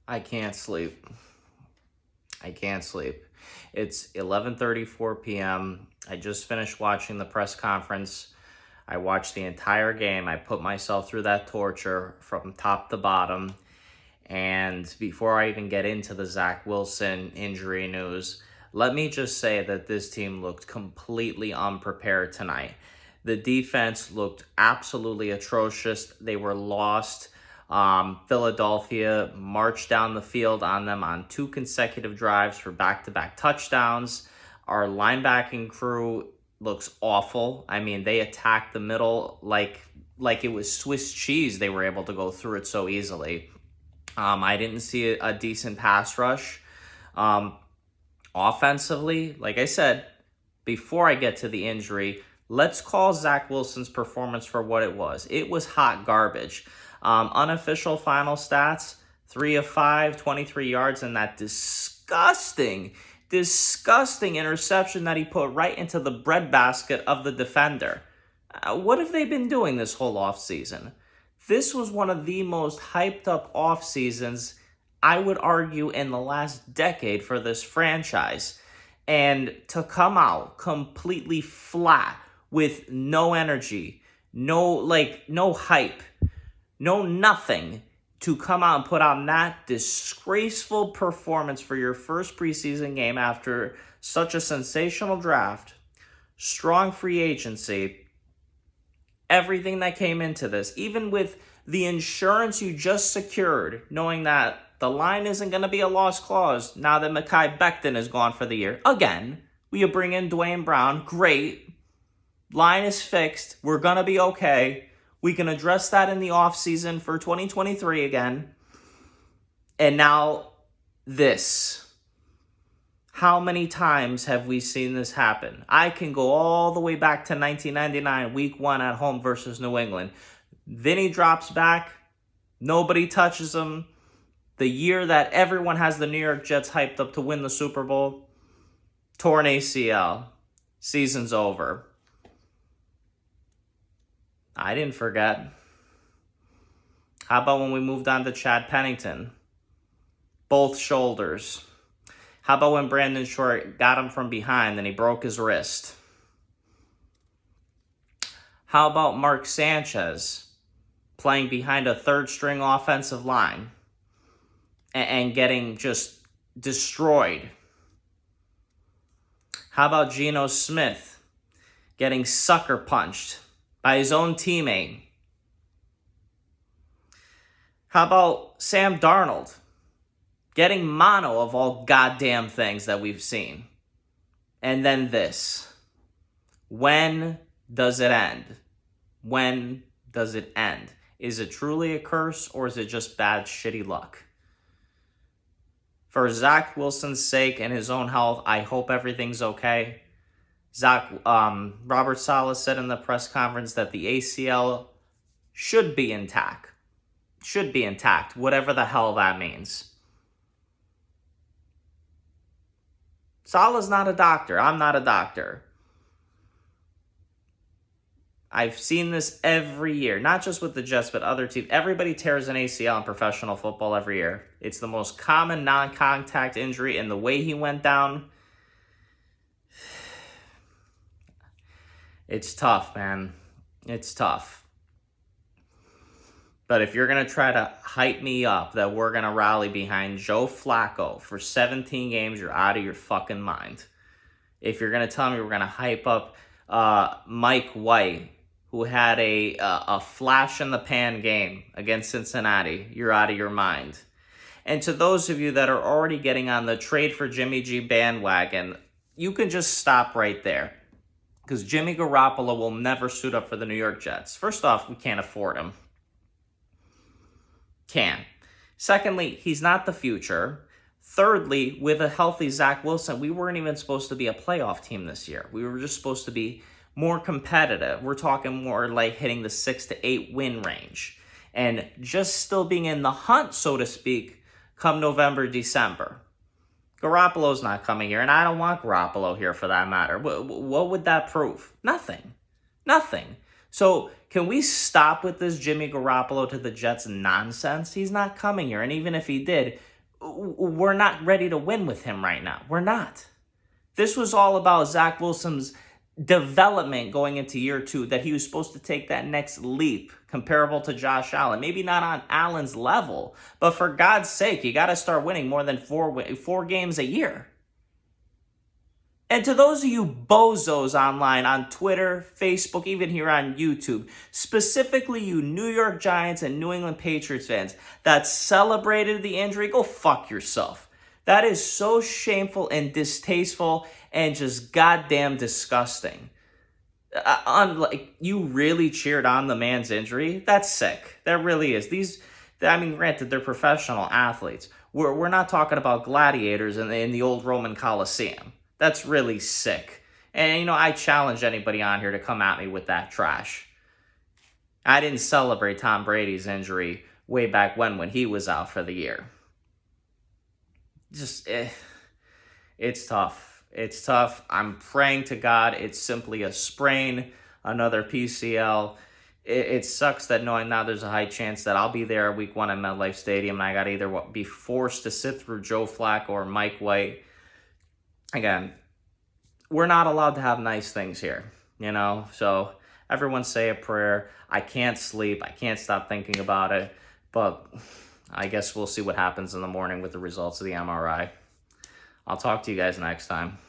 I can't sleep. I can't sleep. It's 11:34 p.m. I just finished watching the press conference. I watched the entire game. I put myself through that torture from top to bottom. And before I even get into the Zach Wilson injury news, let me just say that this team looked completely unprepared tonight. The defense looked absolutely atrocious. They were lost. Philadelphia marched down the field on them on 2 consecutive drives for back-to-back touchdowns. Our linebacking crew looks awful. I mean, they attacked the middle like it was Swiss cheese. They were able to go through it so easily. I didn't see a decent pass rush. Offensively, like I said, before I get to the injury, let's call Zach Wilson's performance for what it was. It was hot garbage. Unofficial final stats, 3 of 5, 23 yards, and that disgusting interception that he put right into the breadbasket of the defender. What have they been doing this whole offseason? This was one of the most hyped up off seasons, I would argue, in the last decade for this franchise. And to come out completely flat with no energy, no hype, no nothing, to come out and put on that disgraceful performance for your first preseason game after such a sensational draft, strong free agency, everything that came into this, even with the insurance you just secured, knowing that the line isn't going to be a lost clause now that Mekhi Becton is gone for the year. Again, we bring in Dwayne Brown. Great. Line is fixed. We're going to be okay. We can address that in the offseason for 2023 again. And now this. How many times have we seen this happen? I can go all the way back to 1999, week 1 at home versus New England. Vinny drops back. Nobody touches him. The year that everyone has the New York Jets hyped up to win the Super Bowl. Torn ACL. Season's over. I didn't forget. How about when we moved on to Chad Pennington? Both shoulders. How about when Brandon Short got him from behind and he broke his wrist? How about Mark Sanchez playing behind a third-string offensive line and getting just destroyed? How about Geno Smith getting sucker punched by his own teammate? How about Sam Darnold getting mono of all goddamn things that we've seen? And then this. When does it end? When does it end? Is it truly a curse or is it just bad, shitty luck? For Zach Wilson's sake and his own health, I hope everything's okay. Robert Saleh said in the press conference that the ACL should be intact. Should be intact, whatever the hell that means. Saleh's not a doctor. I'm not a doctor. I've seen this every year, not just with the Jets, but other teams. Everybody tears an ACL in professional football every year. It's the most common non-contact injury, and the way he went down, it's tough, man. It's tough. But if you're going to try to hype me up that we're going to rally behind Joe Flacco for 17 games, you're out of your fucking mind. If you're going to tell me we're going to hype up Mike White, who had a flash-in-the-pan game against Cincinnati, you're out of your mind. And to those of you that are already getting on the trade for Jimmy G bandwagon, you can just stop right there. Because Jimmy Garoppolo will never suit up for the New York Jets. First off, we can't afford him. Can. Secondly, he's not the future. Thirdly, with a healthy Zach Wilson, we weren't even supposed to be a playoff team this year. We were just supposed to be more competitive. We're talking more like hitting the 6 to 8 win range. And just still being in the hunt, so to speak, come November, December. Garoppolo's not coming here, and I don't want Garoppolo here for that matter. What would that prove? Nothing. So can we stop with this Jimmy Garoppolo to the Jets nonsense? He's not coming here, and even if he did, We're not ready to win with him right now. We're not. This was all about Zach Wilson's development going into year 2, that he was supposed to take that next leap comparable to Josh Allen. Maybe not on Allen's level, but for God's sake, you got to start winning more than four games a year. And to those of you bozos online on Twitter, Facebook, even here on YouTube, specifically you New York Giants and New England Patriots fans that celebrated the injury, go fuck yourself. That is so shameful and distasteful and just goddamn disgusting. You really cheered on the man's injury? That's sick. That really is. Granted, they're professional athletes. We're not talking about gladiators in the old Roman Colosseum. That's really sick. And, I challenge anybody on here to come at me with that trash. I didn't celebrate Tom Brady's injury way back when he was out for the year. It's tough. It's tough. I'm praying to God it's simply a sprain, another PCL. It sucks that knowing now there's a high chance that I'll be there week 1 at MetLife Stadium, and I got to either be forced to sit through Joe Flacco or Mike White. Again, we're not allowed to have nice things here, so everyone say a prayer. I can't sleep. I can't stop thinking about it, but I guess we'll see what happens in the morning with the results of the MRI. I'll talk to you guys next time.